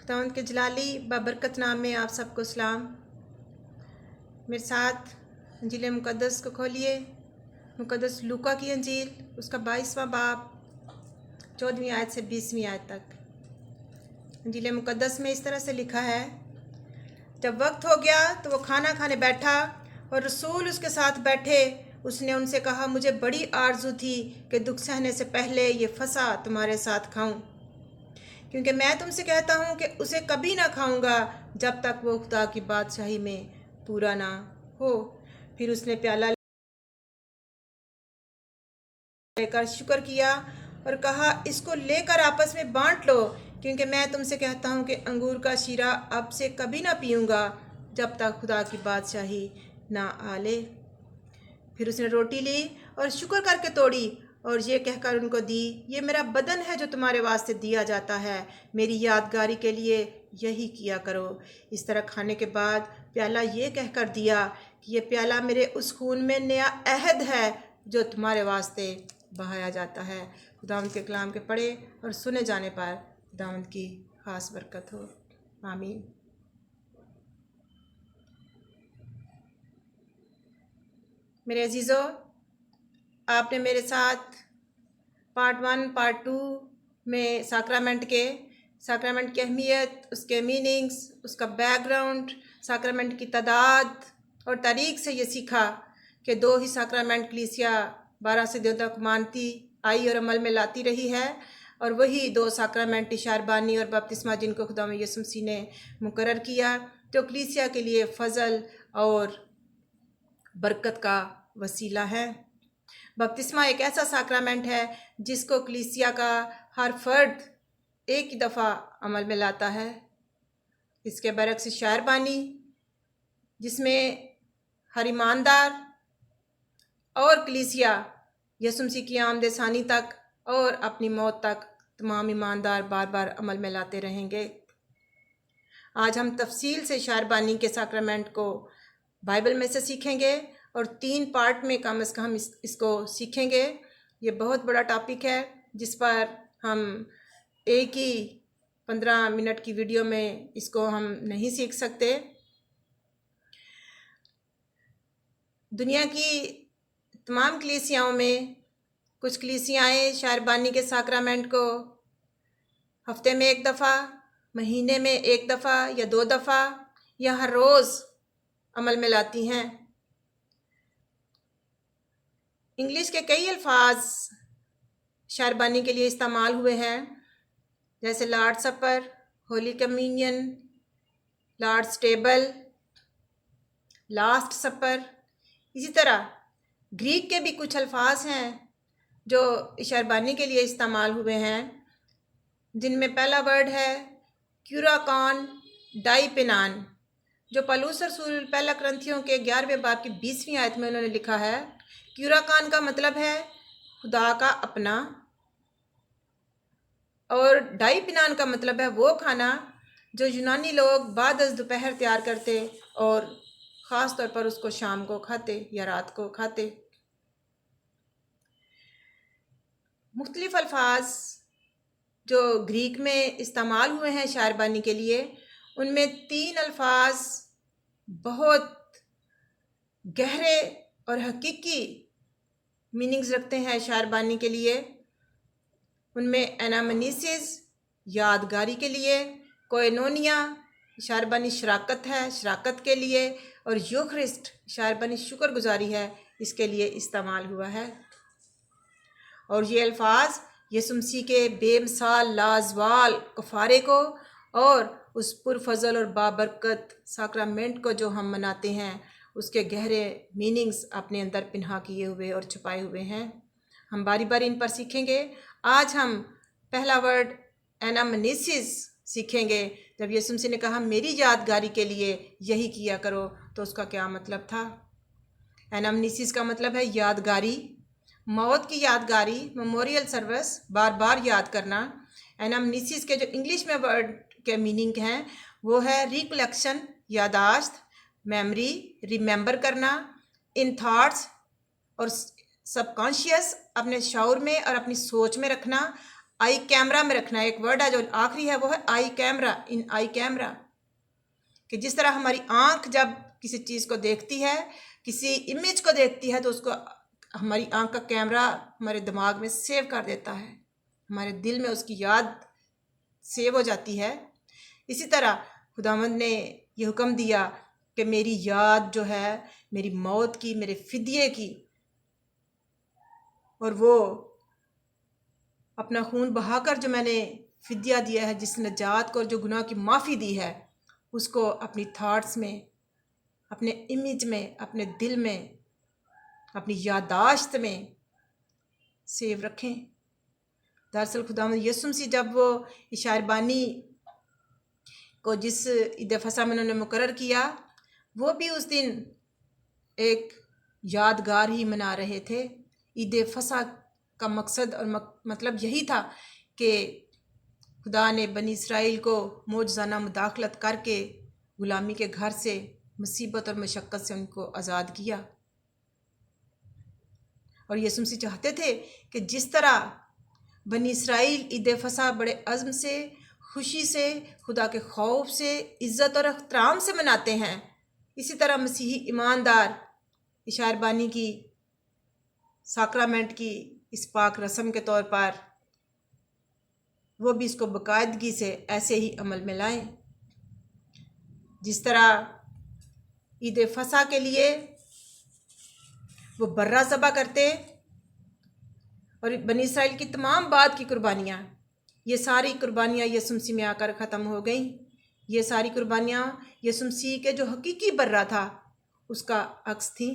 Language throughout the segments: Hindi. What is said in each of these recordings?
खुदावंद के जलाली बबरकत नाम में आप सबको सलाम। मेरे साथ अंजील मुक़द्दस को खोलिए। मुक़द्दस लूका की अंजील, उसका 22वां बाब 14वीं आयत से 20वीं आयत तक। अंजील मुक़द्दस में इस तरह से लिखा है, जब वक्त हो गया तो वो खाना खाने बैठा और रसूल उसके साथ बैठे। उसने उनसे कहा, मुझे बड़ी आरजू थी कि दुख सहने से पहले ये फसा तुम्हारे साथ खाऊं, क्योंकि मैं तुमसे कहता हूँ कि उसे कभी ना खाऊंगा जब तक वो खुदा की बादशाही में पूरा ना हो। फिर उसने प्याला लेकर शुक्र किया और कहा, इसको लेकर आपस में बांट लो, क्योंकि मैं तुमसे कहता हूँ कि अंगूर का शीरा अब से कभी ना पीऊँगा जब तक खुदा की बादशाही ना आ ले। फिर उसने रोटी ली और शुक्र करके तोड़ी और ये कहकर उनको दी, ये मेरा बदन है जो तुम्हारे वास्ते दिया जाता है, मेरी यादगारी के लिए यही किया करो। इस तरह खाने के बाद प्याला ये कहकर दिया कि ये प्याला मेरे उस खून में नया अहद है जो तुम्हारे वास्ते बहाया जाता है। खुदावंद के कलाम के पढ़े और सुने जाने पर खुदावंद की खास बरकत हो। आमीन। मेरे अजीज़ों, आपने मेरे साथ पार्ट 1 पार्ट 2 में साक्रामेंट की अहमियत, उसके मीनिंग्स, उसका बैकग्राउंड, साक्रामेंट की तादाद और तारीख से ये सीखा कि 2 ही साक्रामेंट कलीसिया 12 सदियों तक मानती आई और अमल में लाती रही है, और वही 2 साक्रामेंट शारबानी और बपतिस्मा जिनको खुदा यीशु मसीह ने मुकर्रर किया, तो कलीसिया के लिए फ़ज़ल और बरकत का वसीला है। बपतिस्मा एक ऐसा साक्रामेंट है जिसको कलीसिया का हर फर्द एक ही दफ़ा अमल में लाता है। इसके बरक्स शारबानी, जिसमें हर ईमानदार और कलीसिया यीशु मसीह की आमद सानी तक और अपनी मौत तक तमाम ईमानदार बार बार अमल में लाते रहेंगे। आज हम तफसील से शारबानी के साक्रामेंट को बाइबल में से सीखेंगे और 3 पार्ट में कम से कम इसको सीखेंगे। ये बहुत बड़ा टॉपिक है जिस पर हम एक ही 15 मिनट की वीडियो में इसको हम नहीं सीख सकते। दुनिया की तमाम कलीसियाओं में कुछ कलीसियाएँ शारबानी के साक्रामेंट को हफ्ते में 1 दफ़ा, महीने में 1 दफ़ा या 2 दफ़ा या हर रोज़ अमल में लाती हैं। इंग्लिश के कई अल्फाज शारबानी के लिए इस्तेमाल हुए हैं, जैसे Lord Supper, Holy Communion, Lord's Table, Last Supper. इसी तरह ग्रीक के भी कुछ अल्फाज हैं जो शारबानी के लिए इस्तेमाल हुए हैं, जिनमें पहला वर्ड है क्यूराकॉन डाइपेनान, जो पौलुस रसूल पहला करंथियों के 11वें बाब की 20वीं आयत में उन्होंने लिखा है। क्यूराकॉन का मतलब है खुदा का अपना, और डाइपेनान का मतलब है वो खाना जो यूनानी लोग बाद दोपहर तैयार करते और ख़ास तौर पर उसको शाम को खाते या रात को खाते। मुख्तलिफ अल्फाज जो ग्रीक में इस्तेमाल हुए हैं शारबानी के लिए, उनमें 3 अल्फाज बहुत गहरे और हकीकी मीनिंग्स रखते हैं शारबानी के लिए। उनमें एनामनीसिस यादगारी के लिए, कोएनोनिया शारबानी शराकत है, शराकत के लिए, और यूखरिस्ट शारबानी शुक्रगुजारी है, इसके लिए इस्तेमाल हुआ है। और ये अल्फाज यीशु मसीह के बेमिसाल लाजवाल कफ़ारे को और उस पुरफजल और बाबरकत साक्रामेंट को जो हम मनाते हैं उसके गहरे मीनिंग्स अपने अंदर पिन्हा किए हुए और छुपाए हुए हैं। हम बारी बारी इन पर सीखेंगे। आज हम पहला वर्ड एनामनीसिस सीखेंगे। जब यीशु मसीह ने कहा मेरी यादगारी के लिए यही किया करो, तो उसका क्या मतलब था। एनामनीसिस का मतलब है यादगारी, मौत की यादगारी, मेमोरियल सर्विस, बार बार याद करना। एनामनीसिस के जो इंग्लिश में वर्ड के मीनिंग हैं वो है रिकलेक्शन, यादाश्त, मेमोरी, रिमेंबर करना, इन थॉट्स और सबकॉन्शियस, अपने शऊर में और अपनी सोच में रखना, आई कैमरा में रखना है। एक वर्ड है जो आखिरी है, वो है आई कैमरा, इन आई कैमरा। कि जिस तरह हमारी आंख जब किसी चीज़ को देखती है, किसी इमेज को देखती है, तो उसको हमारी आंख का कैमरा हमारे दिमाग में सेव कर देता है, हमारे दिल में उसकी याद सेव हो जाती है। इसी तरह खुदावंद ने ये हुक्म दिया कि मेरी याद जो है मेरी मौत की, मेरे फिदिये की, और वो अपना खून बहाकर जो मैंने फिदिया दिया है, जिस नजात को और जो गुनाह की माफ़ी दी है, उसको अपनी थॉट्स में, अपने इमेज में, अपने दिल में, अपनी यादाश्त में सेव रखें। दरअसल खुदावंद यीशु मसीह जब वो शारबानी को जिस ईद फसा में उन्होंने मुकर्रर किया, वो भी उस दिन एक यादगार ही मना रहे थे। ईद फसा का मकसद और मतलब यही था कि खुदा ने बनी इसराइल को मौजज़ाना मुदाखलत करके गुलामी के घर से, मुसीबत और मशक्क़त से उनको आज़ाद किया। और यीशु मसीह चाहते थे कि जिस तरह बनी इसराइल ईद फसा बड़े अज़्म से, खुशी से, खुदा के खौफ से, इज़्ज़त और एहतराम से मनाते हैं, इसी तरह मसीही ईमानदार शारबानी की, साक्रामेंट की इस पाक रस्म के तौर पर वो भी इसको बाकायदगी से ऐसे ही अमल में लाएं। जिस तरह ईद फसा के लिए वो बर्रा ज़बा करते, और बनी इसराइल की तमाम बाद की कुर्बानियाँ, ये सारी कुर्बानियाँ यीशु मसीह में आकर ख़त्म हो गई। ये सारी कुर्बानियाँ यीशु मसीह के जो हकीकी बर्रा था उसका अक्स थी।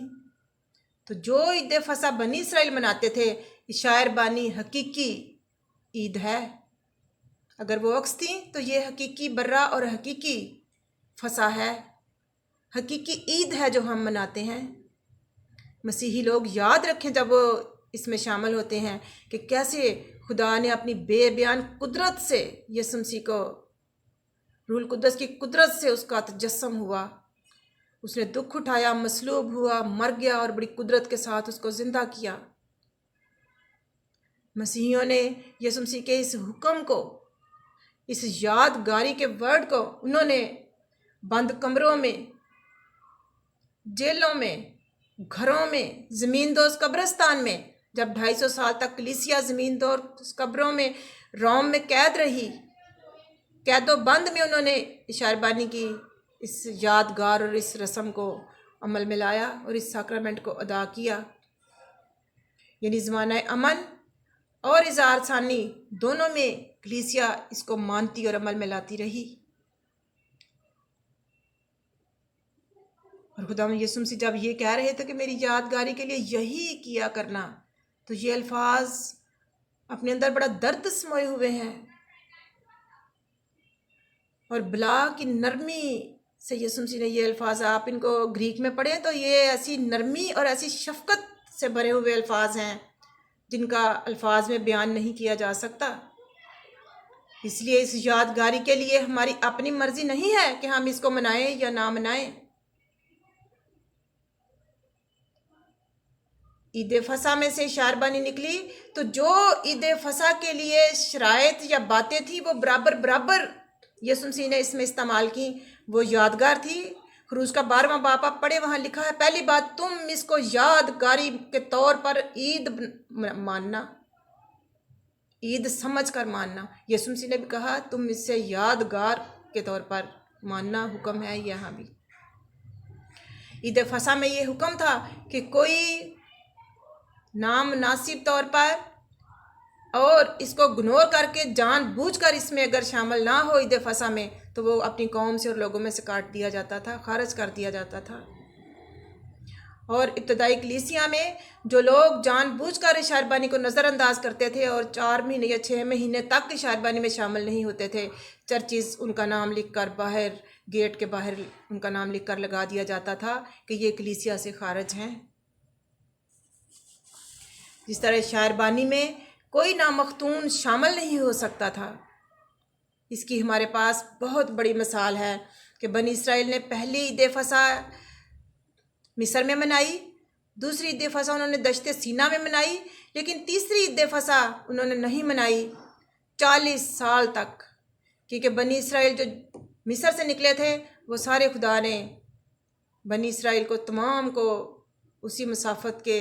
तो जो ईद फसा बनी इसराइल मनाते थे, शारबानी हकीकी ईद है। अगर वो अक्स थी तो ये हकीकी बर्रा और हकीकी फसा है, हकीकी ईद है जो हम मनाते हैं। मसीही लोग याद रखें जब वो इसमें शामिल होते हैं कि कैसे खुदा ने अपनी बेबयान कुदरत से यीशु मसीह को, रूल कुदस की कुदरत से उसका तजस्सुम हुआ, उसने दुख उठाया, मसलूब हुआ, मर गया और बड़ी कुदरत के साथ उसको ज़िंदा किया। मसीहियों ने यीशु मसीह के इस हुक्म को, इस यादगारी के वर्ड को उन्होंने बंद कमरों में, जेलों में, घरों में, ज़मींदोज़ कब्रिस्तान में, जब 250 साल तक कलीसिया ज़मींदोज़ कब्रों में रोम में कैद रही, कैदो बंद में उन्होंने शारबानी की इस यादगार और इस रस्म को अमल में लाया और इस साक्रामेंट को अदा किया। यानी ज़माना अमन और इज़हार सानी दोनों में कलीसिया इसको मानती और अमल में लाती रही। और खुदावंद यीशु मसीह जब ये कह रहे थे कि मेरी यादगारी के लिए यही किया करना, तो ये अल्फाज अपने अंदर बड़ा दर्द समोए हुए हैं और बला की नरमी से यीशु मसीह ने ये अल्फाज, आप इनको ग्रीक में पढ़ें तो ये ऐसी नरमी और ऐसी शफकत से भरे हुए अल्फाज हैं जिनका अल्फाज में बयान नहीं किया जा सकता। इसलिए इस यादगारी के लिए हमारी अपनी मर्जी नहीं है कि हम इसको मनाएं या ना मनाएं। ईद फसा में से शारबानी निकली, तो जो ईद फसा के लिए शराइत या बातें थी वो बराबर बराबर यीशु मसीह ने इसमें इस्तेमाल की। वो यादगार थी। खरूज का 12वां बाब आप पढ़े, वहाँ लिखा है, पहली बात तुम इसको यादगारी के तौर पर ईद मानना, ईद समझ कर मानना। यीशु मसीह ने भी कहा तुम इससे यादगार के तौर पर मानना, हुक्म है यहाँ भी। ईद फसा में ये हुक्म था कि कोई नामनासिब तौर पर और इसको इग्नोर करके जानबूझकर इसमें अगर शामिल ना हो ईद फसा में, तो वो अपनी कौम से और लोगों में से काट दिया जाता था, खारिज कर दिया जाता था। और इब्तदाई कलीसिया में जो लोग जानबूझकर शारबानी को नज़रअंदाज करते थे और 4 महीने या 6 महीने तक शारबानी में शामिल नहीं होते थे, चर्चिज़ उनका नाम लिखकर बाहर, गेट के बाहर उनका नाम लिखकर लगा दिया जाता था कि ये कलीसिया से खारिज हैं। जिस तरह शारबानी में कोई नामख्तून शामिल नहीं हो सकता था, इसकी हमारे पास बहुत बड़ी मिसाल है कि बनी इसराइल ने पहली ईद फसा मिस्र में मनाई, दूसरी ईद फसा उन्होंने दश्ते सीना में मनाई, लेकिन तीसरी ईद फसा उन्होंने नहीं मनाई 40 साल तक, क्योंकि बनी इसराइल जो मिस्र से निकले थे वो सारे खुदा ने बनी इसराइल को तमाम को उसी मुसाफत के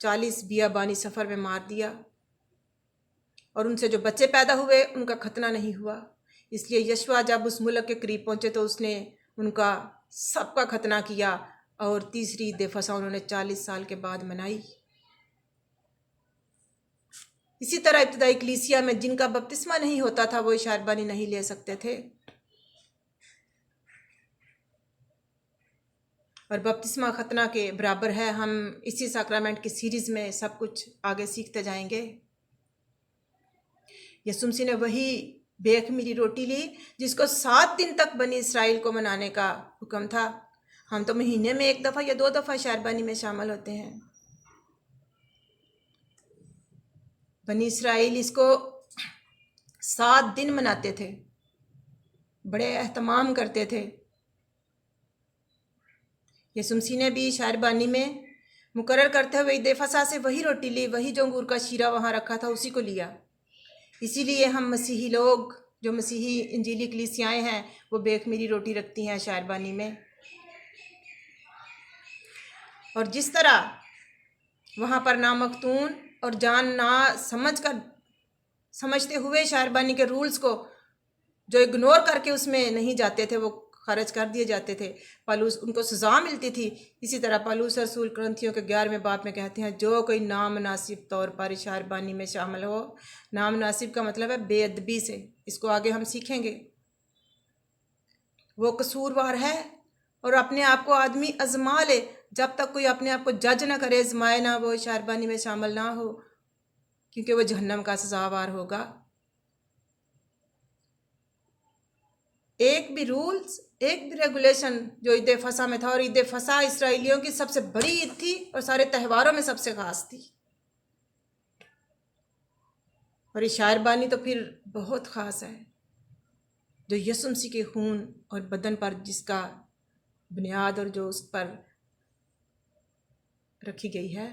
40 बियाबानी सफ़र में मार दिया, और उनसे जो बच्चे पैदा हुए उनका खतना नहीं हुआ। इसलिए यशवा जब उस मुल्क के करीब पहुँचे तो उसने उनका सबका खतना किया, और तीसरी ईद फसह उन्होंने 40 साल के बाद मनाई। इसी तरह इब्तदाई कलीसिया में जिनका बपतिस्मा नहीं होता था वो शारबानी नहीं ले सकते थे, और बपतिस्मा खतना के बराबर है। हम इसी सैक्रामेंट की सीरीज़ में सब कुछ आगे सीखते जाएंगे। यीशु मसीह ने वही बेखमीरी रोटी ली जिसको 7 दिन तक बनी इसराइल को मनाने का हुक्म था। हम तो महीने में 1 दफ़ा या 2 दफ़ा शारबानी में शामिल होते हैं। बनी इसराइल इसको 7 दिन मनाते थे, बड़े एहतमाम करते थे। यीशु मसीह ने भी शारबानी में मुकर्रर करते हुए ईद फसह से वही रोटी ली, वही जो अंगूर का शीरा वहाँ रखा था उसी को लिया। इसीलिए हम मसीही लोग जो मसीही इंजीली कलीसियाएँ हैं वो बेखमीरी रोटी रखती हैं शारबानी में। और जिस तरह वहाँ पर ना मखतून और जान ना समझते हुए शारबानी के रूल्स को जो इग्नोर करके उसमें नहीं जाते थे, वो खारिज कर दिए जाते थे, पौलुस उनको सज़ा मिलती थी। इसी तरह पौलुस रसूल कुरिन्थियों के 11वें बाब में कहते हैं, जो कोई नामनासिब तौर पर शारबानी में शामिल हो, नामनासिब का मतलब है बेअदबी से, इसको आगे हम सीखेंगे, वो कसूरवार है। और अपने आप को आदमी आजमा ले, जब तक कोई अपने आप को जज ना करे, आजमाए ना, वो शारबानी में शामिल ना हो, क्योंकि वो जहन्नम का सजावार होगा। एक भी रूल्स, एक भी रेगुलेशन जो ईद फसह में था, और ईद फसह इसराइलियों की सबसे बड़ी ईद थी और सारे त्योहारों में सबसे खास थी। और ये शारबानी तो फिर बहुत ख़ास है, जो यीशु मसीह के खून और बदन पर जिसका बुनियाद और जो उस पर रखी गई है।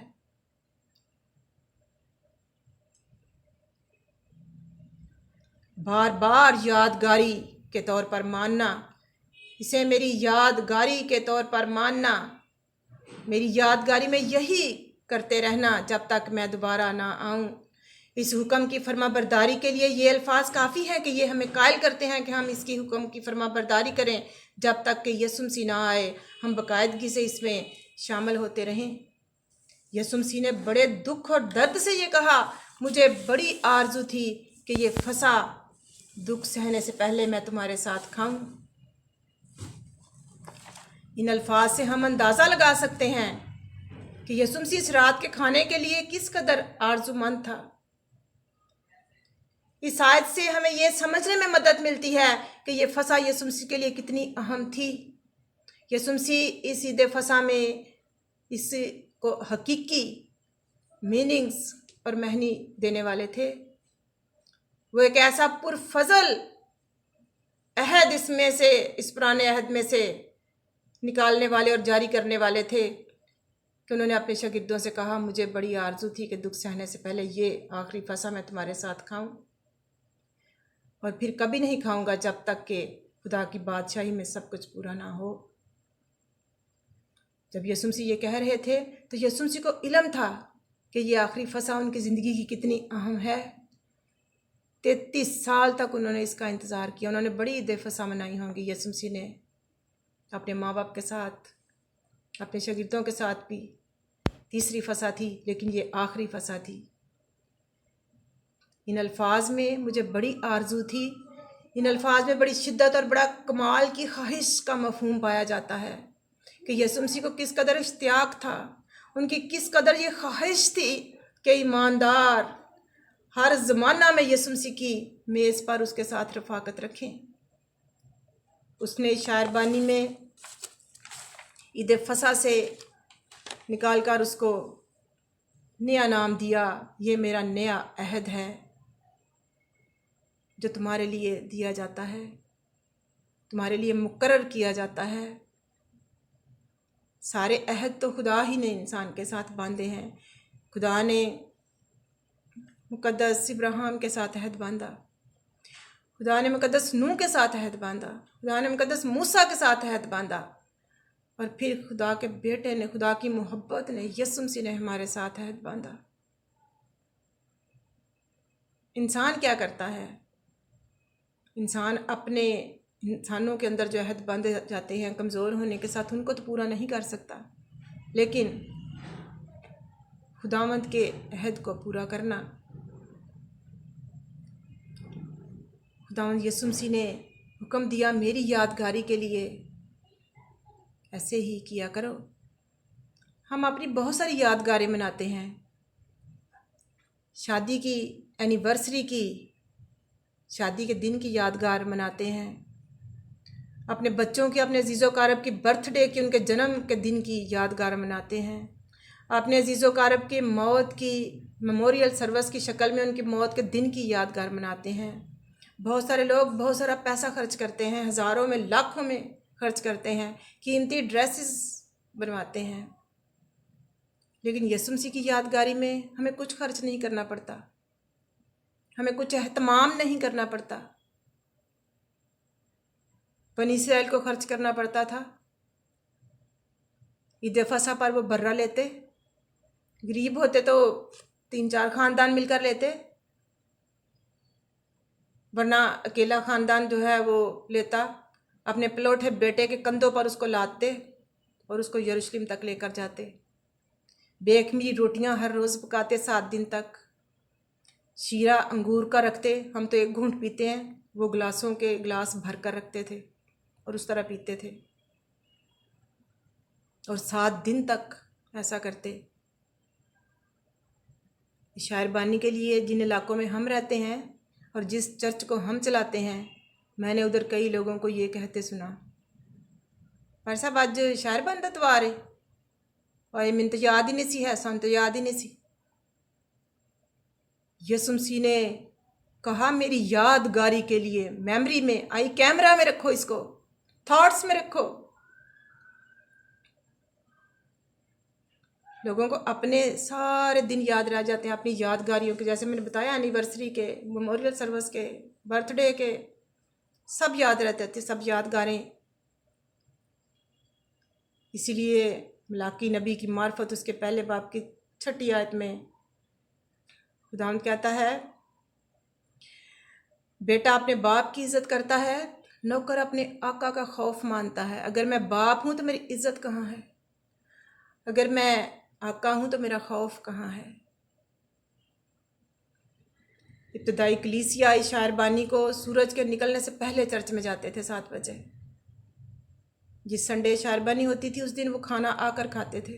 बार बार यादगारी के तौर पर मानना, इसे मेरी यादगारी के तौर पर मानना, मेरी यादगारी में यही करते रहना जब तक मैं दोबारा ना आऊँ। इस हुक्म की फरमाबरदारी के लिए ये अल्फाज काफ़ी हैं कि ये हमें कायल करते हैं कि हम इसकी हुक्म की फरमाबरदारी करें जब तक कि यीशु मसीह ना आए, हम बाकायदगी से इसमें शामिल होते रहें। यीशु मसीह ने बड़े दुख और दर्द से ये कहा, मुझे बड़ी आरजू थी कि ये फसह दुख सहने से पहले मैं तुम्हारे साथ खाऊं। इन अल्फाज से हम अंदाज़ा लगा सकते हैं कि यीशु मसीह इस रात के खाने के लिए किस कदर आरजूमंद था। इस आयत से हमें यह समझने में मदद मिलती है कि ये फसह यीशु मसीह के लिए कितनी अहम थी। यीशु मसीह इस ईद फसह में इसको हकीकी मीनिंग्स और महनी देने वाले थे। वो एक ऐसा पुरफजल अहद इसमें से, इस पुराने अहद में से निकालने वाले और जारी करने वाले थे कि उन्होंने अपने शागिर्दों से कहा, मुझे बड़ी आरजू थी कि दुख सहने से पहले ये आखिरी फसह मैं तुम्हारे साथ खाऊं, और फिर कभी नहीं खाऊंगा जब तक कि खुदा की बादशाही में सब कुछ पूरा ना हो। जब यीशु मसीह ये कह रहे थे तो यीशु मसीह को इल्म था कि ये आखिरी फसह उनकी ज़िंदगी की कितनी अहम है। 33 साल तक उन्होंने इसका इंतज़ार किया। उन्होंने बड़ी ईद फसह मनाई होंगी यीशु मसीह ने, अपने माँ बाप के साथ, अपने शागिर्दों के साथ भी। तीसरी फसह थी, लेकिन ये आखिरी फसह थी। इन अल्फाज में मुझे बड़ी आरजू थी, इन अल्फाज में बड़ी शिद्दत और बड़ा कमाल की ख्वाहिश का मफहूम पाया जाता है कि यीशु मसीह को किस कदर इश्तियाक था, उनकी किस कदर ये ख्वाहिश थी कि ईमानदार हर ज़माना में यीशु मसीह की मेज़ पर उसके साथ रफ़ाकत रखें। उसने शारबानी में ईद फसह से निकाल कर उसको नया नाम दिया, ये मेरा नया अहद है जो तुम्हारे लिए दिया जाता है, तुम्हारे लिए मुकर्रर किया जाता है। सारे अहद तो खुदा ही ने इंसान के साथ बांधे हैं। खुदा ने मुकद्दस इब्राहिम के साथ अहद बांधा, खुदा ने मुकद्दस नूह के साथ अहद बांधा, खुदा ने मुकद्दस मूसा के साथ अहद बांधा, और फिर खुदा के बेटे ने, खुदा की मोहब्बत ने, यीशु मसीह ने हमारे साथ अहद बांधा। इंसान क्या करता है? इंसान अपने इंसानों के अंदर जो अहद बांधे जाते हैं कमज़ोर होने के साथ, उनको तो पूरा नहीं कर सकता, लेकिन खुदावंद के अहद को पूरा करना, खुदावंद यीशु मसीह ने हुक्म दिया मेरी यादगारी के लिए ऐसे ही किया करो। हम अपनी बहुत सारी यादगारें मनाते हैं, शादी की एनिवर्सरी की, शादी के दिन की यादगार मनाते हैं, अपने बच्चों की, अपने अजीज़ो कारब की बर्थडे की, उनके जन्म के दिन की यादगार मनाते हैं, अपने अजीज़ो कारब की मौत की मेमोरियल सर्विस की शक्ल में उनकी मौत के दिन की यादगार मनाते हैं। बहुत सारे लोग बहुत सारा पैसा खर्च करते हैं, हज़ारों में लाखों में खर्च करते हैं, कीमती ड्रेसेस बनवाते हैं, लेकिन यीशु मसीह की यादगारी में हमें कुछ खर्च नहीं करना पड़ता, हमें कुछ एहतमाम नहीं करना पड़ता। बनी इस्राएल को खर्च करना पड़ता था, ईद फसा पर वो बर्रा लेते, गरीब होते तो 3-4 खानदान मिलकर लेते, वरना अकेला खानदान जो है वो लेता, अपने पलोठे बेटे के कंधों पर उसको लादते और उसको यरूशलेम तक लेकर जाते। बेखमीरी रोटियां हर रोज़ पकाते 7 दिन तक, शीरा अंगूर का रखते, हम तो एक घूंट पीते हैं, वो गिलासों के गिलास भर कर रखते थे और उस तरह पीते थे, और 7 दिन तक ऐसा करते। शायरबानी के लिए जिन इलाकों में हम रहते हैं और जिस चर्च को हम चलाते हैं, मैंने उधर कई लोगों को ये कहते सुना, भाई साहब अज शायरबान दा त्योहार है, और मैंने तो याद ही नहीं सी है, सन तो याद ही नहीं सी। यीशु मसीह ने कहा मेरी यादगारी के लिए, मेमोरी में, आई कैमरा में रखो, इसको थॉट्स में रखो। लोगों को अपने सारे दिन याद रह जाते हैं, अपनी यादगारियों के, जैसे मैंने बताया एनिवर्सरी के, मेमोरियल सर्विस के, बर्थडे के, सब याद रहते थे, सब यादगारें। इसीलिए मलाकी नबी की मार्फत उसके पहले बाब की 6 आयत में खुदावंद कहता है, बेटा अपने बाप की इज़्ज़त करता है, नौकर अपने आका का खौफ मानता है। अगर मैं बाप हूँ तो मेरी इज़्ज़त कहाँ है? अगर मैं आका हूँ तो मेरा खौफ कहाँ है? इब्तदाई कलीसिया शायरबानी को सूरज के निकलने से पहले चर्च में जाते थे 7 बजे। जिस संडे शायरबानी होती थी उस दिन वो खाना आकर खाते थे।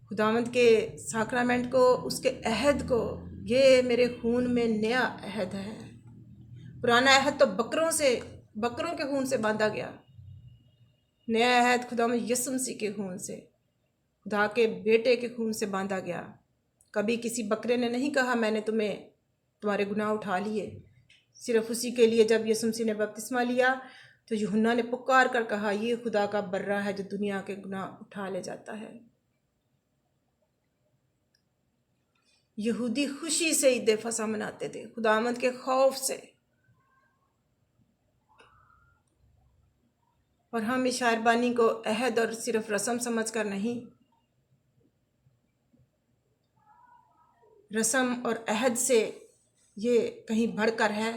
खुदावंद के साक्रामेंट को, उसके अहद को, ये मेरे खून में नया अहद है। पुराना अहद तो बकरों के खून से बांधा गया, नया अहद खुदावंद यीशु मसीह के खून से, खुदा के बेटे के खून से बांधा गया। कभी किसी बकरे ने नहीं कहा मैंने तुम्हारे गुनाह उठा लिए। सिर्फ उसी के लिए जब यीशु मसीह ने बपतिस्मा लिया तो यूहन्ना ने पुकार कर कहा, ये खुदा का बर्रा है जो दुनिया के गुनाह उठा ले जाता है। यहूदी खुशी से ईद फसा मनाते थे, खुदावंद के खौफ से। और हम इस शायरबानी को अहद और सिर्फ रस्म समझकर नहीं, रस्म और अहद से ये कहीं बढ़कर है।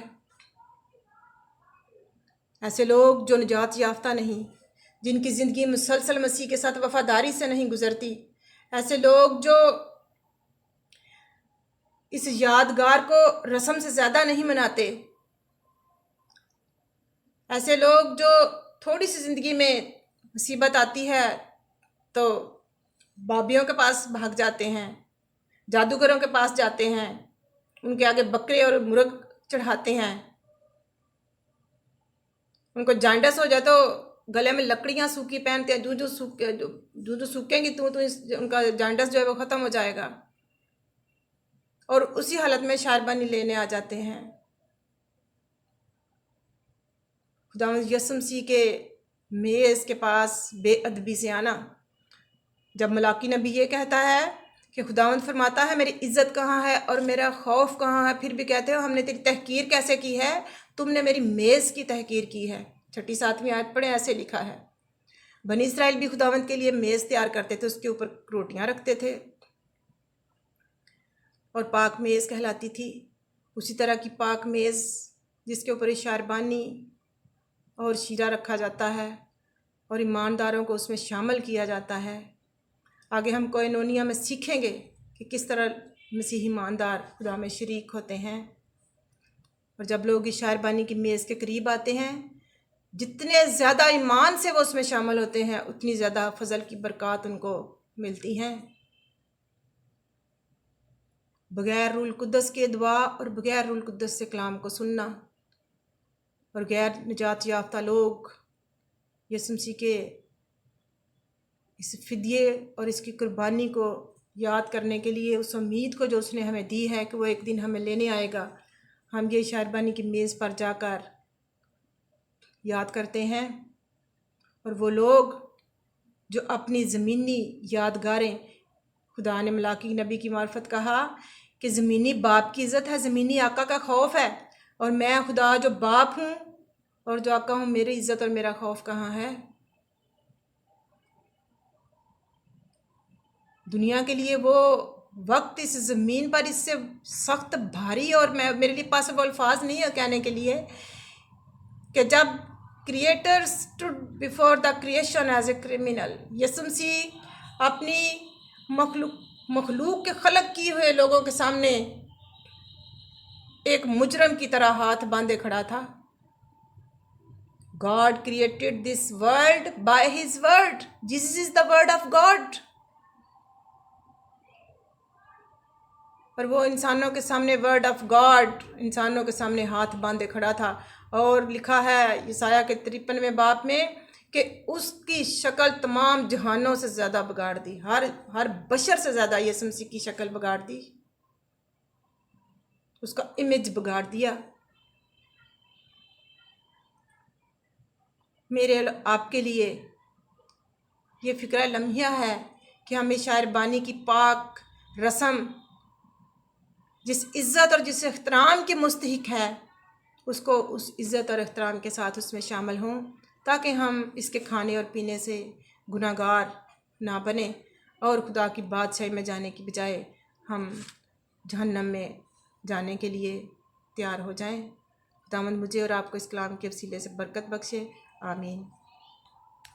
ऐसे लोग जो निजात याफ्ता नहीं, जिनकी ज़िंदगी मुसलसल मसीह के साथ वफादारी से नहीं गुजरती, ऐसे लोग जो इस यादगार को रस्म से ज़्यादा नहीं मनाते, ऐसे लोग जो थोड़ी सी ज़िंदगी में मुसीबत आती है तो बाबियों के पास भाग जाते हैं, जादूगरों के पास जाते हैं, उनके आगे बकरे और मुर्ग चढ़ाते हैं। उनको जांडस हो जाए तो गले में लकड़ियां सूखी पहनते हैं, जो सूखेंगी तो उनका जांडस जो है वो ख़त्म हो जाएगा, और उसी हालत में शायरबानी लेने आ जाते हैं। खुदावंद यीशु मसीह के मेज़ के पास बेअदबी से आना। जब मलाकी नबी ये कहता है कि खुदावंद फरमाता है मेरी इज़्ज़त कहाँ है और मेरा खौफ कहाँ है, फिर भी कहते हो हमने तेरी तहकीर कैसे की है, तुमने मेरी मेज़ की तहकीर की है। 6-7वीं आयत पढ़े, ऐसे लिखा है। बनी इसराइल भी खुदावंद के लिए मेज़ तैयार करते थे, उसके ऊपर रोटियां रखते थे और पाक मेज़ कहलाती थी। उसी तरह की पाक मेज़ जिसके ऊपर शारबानी और शीरा रखा जाता है और ईमानदारों को उसमें शामिल किया जाता है। आगे हम कोइनोनिया में सीखेंगे कि किस तरह मसीही ईमानदार खुदा में शरीक होते हैं। और जब लोग इस शारबानी की मेज़ के करीब आते हैं, जितने ज़्यादा ईमान से वो उसमें शामिल होते हैं, उतनी ज़्यादा फजल की बरक़ात उनको मिलती हैं। बग़ैर रूल कुद्दस के दुआ और बग़ैर रूल कुद्दस से कलाम को सुनना और गैर निजात याफ्ता लोग यीशु मसीह के इस फिदिये और इसकी कुर्बानी को याद करने के लिए, उस उम्मीद को जो उसने हमें दी है कि वो एक दिन हमें लेने आएगा, हम ये शारबानी की मेज़ पर जाकर याद करते हैं। और वो लोग जो अपनी ज़मीनी यादगारें, खुदा ने मलाकी नबी की मार्फत कहा कि ज़मीनी बाप की इज़्ज़त है, ज़मीनी आका का खौफ है, और मैं खुदा जो बाप हूँ और जो आका हूँ, मेरी इज़्ज़त और मेरा खौफ कहाँ है। दुनिया के लिए वो वक्त इस ज़मीन पर इससे सख्त भारी, और मैं मेरे लिए पास वो अल्फाज नहीं है कहने के लिए कि जब creator stood before the creation as a criminal, यीशु मसीह अपनी मखलूक के खलक किए हुए लोगों के सामने एक मुजरम की तरह हाथ बांधे खड़ा था। God created this world by his word. Jesus is the word of God. और वो इंसानों के सामने वर्ड ऑफ गॉड इंसानों के सामने हाथ बांधे खड़ा था। और लिखा है यसाया के 53वें बाब में कि उसकी शक्ल तमाम जहानों से ज़्यादा बिगाड़ दी, हर बशर से ज़्यादा यीशु मसीह की शक्ल बिगाड़ दी, उसका इमेज बिगाड़ दिया। मेरे आपके लिए ये फ़िक्र लम्हिया है कि हमें शायरबानी की पाक रस्म जिस इज़्ज़त और जिस एहतराम के मुस्तहिक है, उसको उस इज़्ज़त और एहतराम के साथ उसमें शामिल हों, ताकि हम इसके खाने और पीने से गुनाहगार ना बने और खुदा की बादशाही में जाने की बजाय हम जहन्नम में जाने के लिए तैयार हो जाएं। खुदावंद मुझे और आपको इस कलाम के वसीले से बरकत बख्शे। आमीन।